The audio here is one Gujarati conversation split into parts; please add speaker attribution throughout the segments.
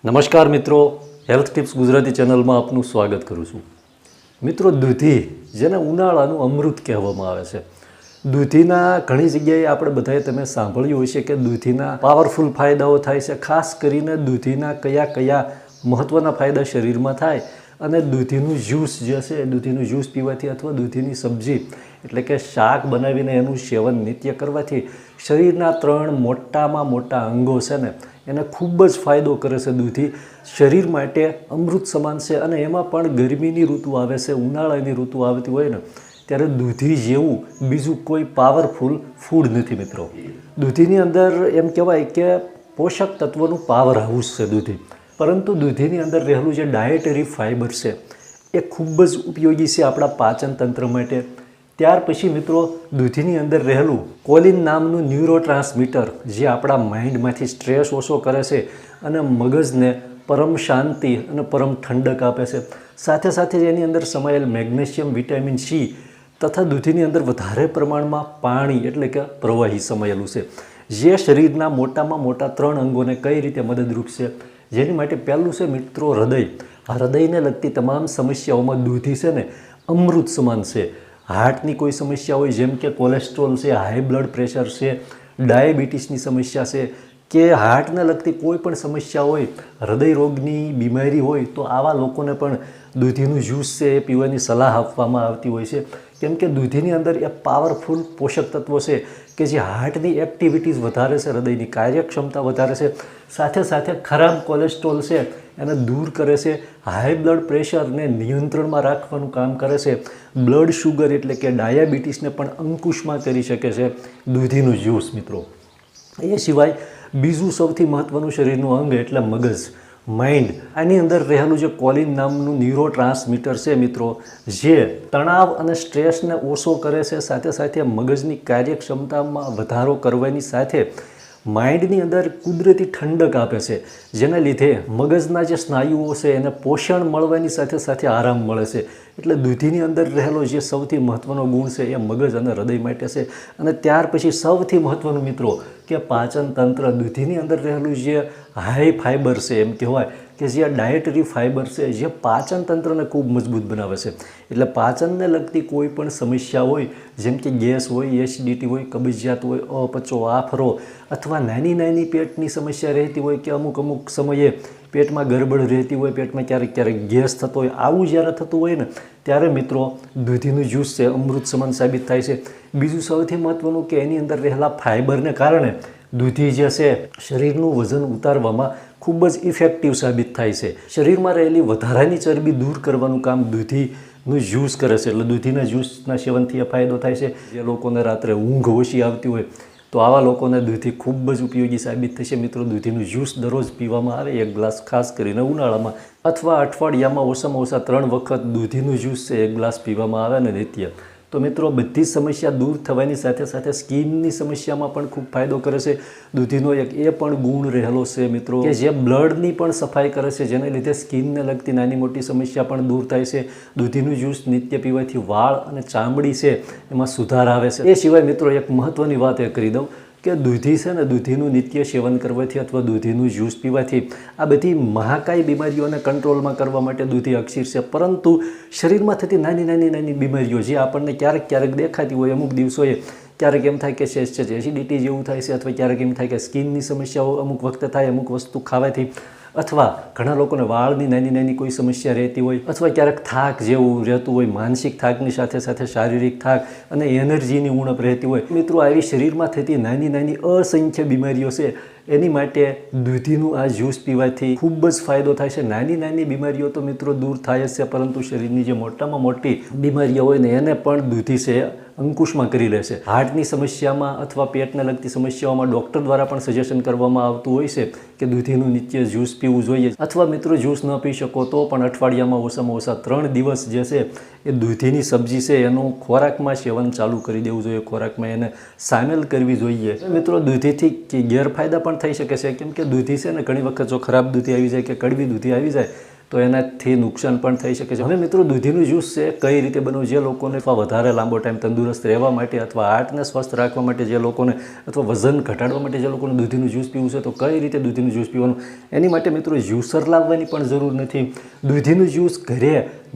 Speaker 1: નમસ્કાર મિત્રો, હેલ્થ ટિપ્સ ગુજરાતી ચેનલમાં આપનું સ્વાગત કરું છું. મિત્રો, દૂધી જેને ઉનાળાનું અમૃત કહેવામાં આવે છે. દૂધીના ઘણી જગ્યાએ આપણે બધાએ તમે સાંભળ્યું હશે કે દૂધીના પાવરફુલ ફાયદાઓ થાય છે. ખાસ કરીને દૂધીના કયા કયા મહત્ત્વના ફાયદા શરીરમાં થાય અને દૂધીનું જ્યુસ જે છે દૂધીનું જ્યુસ પીવાથી અથવા દૂધીની સબ્જી એટલે કે શાક બનાવીને એનું સેવન નિત્ય કરવાથી શરીરના 3 મોટામાં મોટા અંગો છે ને એને ખૂબ જ ફાયદો કરે છે. દૂધી શરીર માટે અમૃત સમાન છે અને એમાં પણ ગરમીની ઋતુ આવે છે, ઉનાળાની ઋતુ આવતી હોય ને ત્યારે દૂધી જેવું બીજું કોઈ પાવરફુલ ફૂડ નથી મિત્રો. દૂધીની અંદર એમ કહેવાય કે પોષક તત્વોનું પાવર હાઉસ છે દૂધી. પરંતુ દૂધીની અંદર રહેલું જે ડાયેટરી ફાઇબર છે એ ખૂબ જ ઉપયોગી છે આપણા પાચન તંત્ર માટે. ત્યાર પછી મિત્રો, દૂધીની અંદર રહેલું કોલિન નામનું ન્યુરોટ્રાન્સમીટર જે આપણા માઇન્ડમાંથી સ્ટ્રેસ ઓછો કરે છે અને મગજને પરમ શાંતિ અને પરમ ઠંડક આપે છે. સાથે સાથે એની અંદર સમાયેલ મેગ્નેશિયમ, વિટામિન સી તથા દૂધીની અંદર વધારે પ્રમાણમાં પાણી એટલે કે પ્રવાહી સમાયેલું છે જે શરીરના મોટામાં મોટા 3 અંગોને કઈ રીતે મદદરૂપ છે. જેની માટે પહેલું છે મિત્રો હૃદય. આ હૃદયને લગતી તમામ સમસ્યાઓમાં દૂધી છે ને અમૃત સમાન છે. હાર્ટની કોઈ સમસ્યા હોય જેમ કે કોલેસ્ટ્રોલ છે, હાઈ બ્લડ પ્રેશર છે, ડાયાબિટીસની સમસ્યા છે કે હાર્ટને લગતી કોઈ પણ સમસ્યા હોય, હૃદય રોગની બીમારી હોય તો આવા લોકોને પણ દૂધીનું જ્યુસ છે એ પીવાની સલાહ આપવામાં આવતી હોય છે. કેમ કે દૂધીની અંદર એ પાવરફુલ પોષક તત્વો છે કે જે હાર્ટની એક્ટિવિટીઝ વધારે છે, હૃદયની કાર્યક્ષમતા વધારે છે, સાથે સાથે ખરાબ કોલેસ્ટ્રોલ છે એને દૂર કરે છે, હાઈ બ્લડ પ્રેશરને નિયંત્રણમાં રાખવાનું કામ કરે છે, બ્લડ શુગર એટલે કે ડાયાબિટીસને પણ અંકુશમાં કરી શકે છે દૂધીનું જ્યુસ મિત્રો. એ સિવાય બીજું સૌથી મહત્ત્વનું શરીરનું અંગ એટલે મગજ, માઇન્ડ. આની અંદર રહેલું જે કોલિન નામનું ન્યુરોટ્રાન્સમીટર છે મિત્રો જે તણાવ અને સ્ટ્રેસને ઓછો કરે છે, સાથે સાથે મગજની કાર્યક્ષમતામાં વધારો કરવાની સાથે માઇન્ડની અંદર કુદરતી ઠંડક આપે છે જેના લીધે મગજના જે સ્નાયુઓ છે એને પોષણ મળવાની સાથે સાથે આરામ મળે છે. એટલે દૂધીની અંદર રહેલો જે સૌથી મહત્ત્વનો ગુણ છે એ મગજ અને હૃદય માટે છે. અને ત્યાર પછી સૌથી મહત્ત્વનું મિત્રો કે પાચન તંત્ર. દૂધીની અંદર રહેલું જે હાઈ ફાઇબર છે એમ કહેવાય કે જે ડાયેટરી ફાઇબર છે જે પાચન તંત્રને ખૂબ મજબૂત બનાવે છે. એટલે પાચનને લગતી કોઈ પણ સમસ્યા હોય જેમ કે ગેસ હોય, એસિડિટી હોય, કબજિયાત હોય, અપચો, આફરો અથવા નાની નાની પેટની સમસ્યા રહેતી હોય કે અમુક સમયે પેટમાં ગરબડ રહેતી હોય, પેટમાં ક્યારેક ગેસ થતો હોય, આવું જ્યારે થતું હોય ને ત્યારે મિત્રો દૂધીનું જ્યુસ છે અમૃત સમાન સાબિત થાય છે. બીજું સૌથી મહત્ત્વનું કે એની અંદર રહેલા ફાઇબરને કારણે દૂધી જે છે શરીરનું વજન ઉતારવામાં ખૂબ જ ઇફેક્ટિવ સાબિત થાય છે. શરીરમાં રહેલી વધારાની ચરબી દૂર કરવાનું કામ દૂધીનું જ્યુસ કરે છે. એટલે દૂધીના જ્યુસના સેવનથી એ ફાયદો થાય છે. જે લોકોને રાત્રે ઊંઘ ઓછી આવતી હોય તો આવા લોકોને દૂધી ખૂબ જ ઉપયોગી સાબિત થશે મિત્રો. દૂધીનું જ્યુસ દરરોજ પીવામાં આવે 1 ગ્લાસ, ખાસ કરીને ઉનાળામાં, અથવા અઠવાડિયામાં ઓછામાં ઓછા 3 વખત દૂધીનું જ્યુસ છે 1 ગ્લાસ પીવામાં આવે ને નિત્ય. તો મિત્રો બધી સમસ્યા દૂર થવાની સાથે સાથે સ્કિનની સમસ્યામાં પણ ખૂબ ફાયદો કરે છે. દૂધીનો એક એ પણ ગુણ રહેલો છે મિત્રો કે જે બ્લડની પણ સફાઈ કરે છે જેને લીધે સ્કિનને લગતી નાની મોટી સમસ્યા પણ દૂર થાય છે. દૂધીનું જ્યુસ નિત્ય પીવાથી વાળ અને ચામડી છે એમાં સુધાર આવે છે. એ સિવાય મિત્રો એક મહત્ત્વની વાત એ કરી દઉં કે દૂધી છે ને દૂધીનું નિત્ય સેવન કરવાથી અથવા દૂધીનું જ્યુસ પીવાથી આ બધી મહાકાય બીમારીઓને કંટ્રોલમાં કરવા માટે દૂધી અક્ષીર છે. પરંતુ શરીરમાં થતી નાની બીમારીઓ જે આપણને ક્યારેક દેખાતી હોય, અમુક દિવસોએ ક્યારેક એમ થાય કે છે એસિડિટી જેવું થાય છે, અથવા ક્યારેક એમ થાય કે સ્કિનની સમસ્યાઓ અમુક વખતે થાય અમુક વસ્તુ ખાવાથી, અથવા ઘણા લોકોને વાળની નાની કોઈ સમસ્યા રહેતી હોય, અથવા ક્યારેક થાક જેવું રહેતું હોય, માનસિક થાકની સાથે સાથે શારીરિક થાક અને એનર્જીની ઉણપ રહેતી હોય. મિત્રો આવી શરીરમાં થતી નાની અસંખ્ય બીમારીઓ છે એની માટે દૂધીનું આ જ્યુસ પીવાથી ખૂબ જ ફાયદો થાય છે. નાની બીમારીઓ તો મિત્રો દૂર થાય જ છે, પરંતુ શરીરની જે મોટામાં મોટી બીમારીઓ હોય ને એને પણ દૂધી છે અંકુશમાં કરી લે છે. હાર્ટની સમસ્યામાં અથવા પેટને લગતી સમસ્યાઓમાં ડૉક્ટર દ્વારા પણ સજેશન કરવામાં આવતું હોય છે કે દૂધીનું નિત્ય જ્યુસ પીવું જોઈએ. અથવા મિત્રો જ્યુસ ન પી શકો તો પણ અઠવાડિયામાં ઓછામાં ઓછા 3 દિવસ જે છે એ દૂધીની સબ્જી છે એનું ખોરાકમાં સેવન ચાલુ કરી દેવું જોઈએ, ખોરાકમાં એને સામેલ કરવી જોઈએ. મિત્રો દૂધીથી ગેરફાયદા પણ થઈ શકે છે કેમ કે દૂધી છે ને ઘણી વખત જો ખરાબ દૂધી આવી જાય કે કડવી દૂધી આવી જાય તો એનાથી નુકસાન પણ થઈ શકે છે. હવે મિત્રો દૂધીનું જ્યુસ છે કઈ રીતે બનવું, જે લોકોને અથવા વધારે લાંબો ટાઈમ તંદુરસ્ત રહેવા માટે અથવા હાર્ટને સ્વસ્થ રાખવા માટે જે લોકોને અથવા વજન ઘટાડવા માટે જે લોકોને દૂધીનું જ્યુસ પીવું છે તો કઈ રીતે દૂધીનું જ્યુસ પીવાનું, એની માટે મિત્રો જ્યુસર લાવવાની પણ જરૂર નથી. દૂધીનું જ્યુસ ઘરે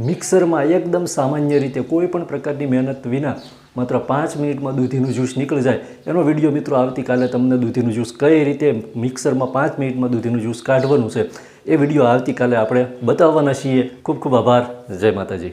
Speaker 1: મિક્સરમાં એકદમ સામાન્ય રીતે કોઈ પણ પ્રકારની મહેનત વિના માત્ર 5 મિનિટમાં દૂધીનું જ્યુસ નીકળી જાય, એનો વિડીયો મિત્રો આવતીકાલે તમને દૂધીનું જ્યુસ કઈ રીતે મિક્સરમાં 5 મિનિટમાં દૂધીનું જ્યુસ કાઢવાનું છે એ વિડીયો આવતીકાલે આપણે બતાવવાના છીએ. ખૂબ ખૂબ આભાર. જય માતાજી.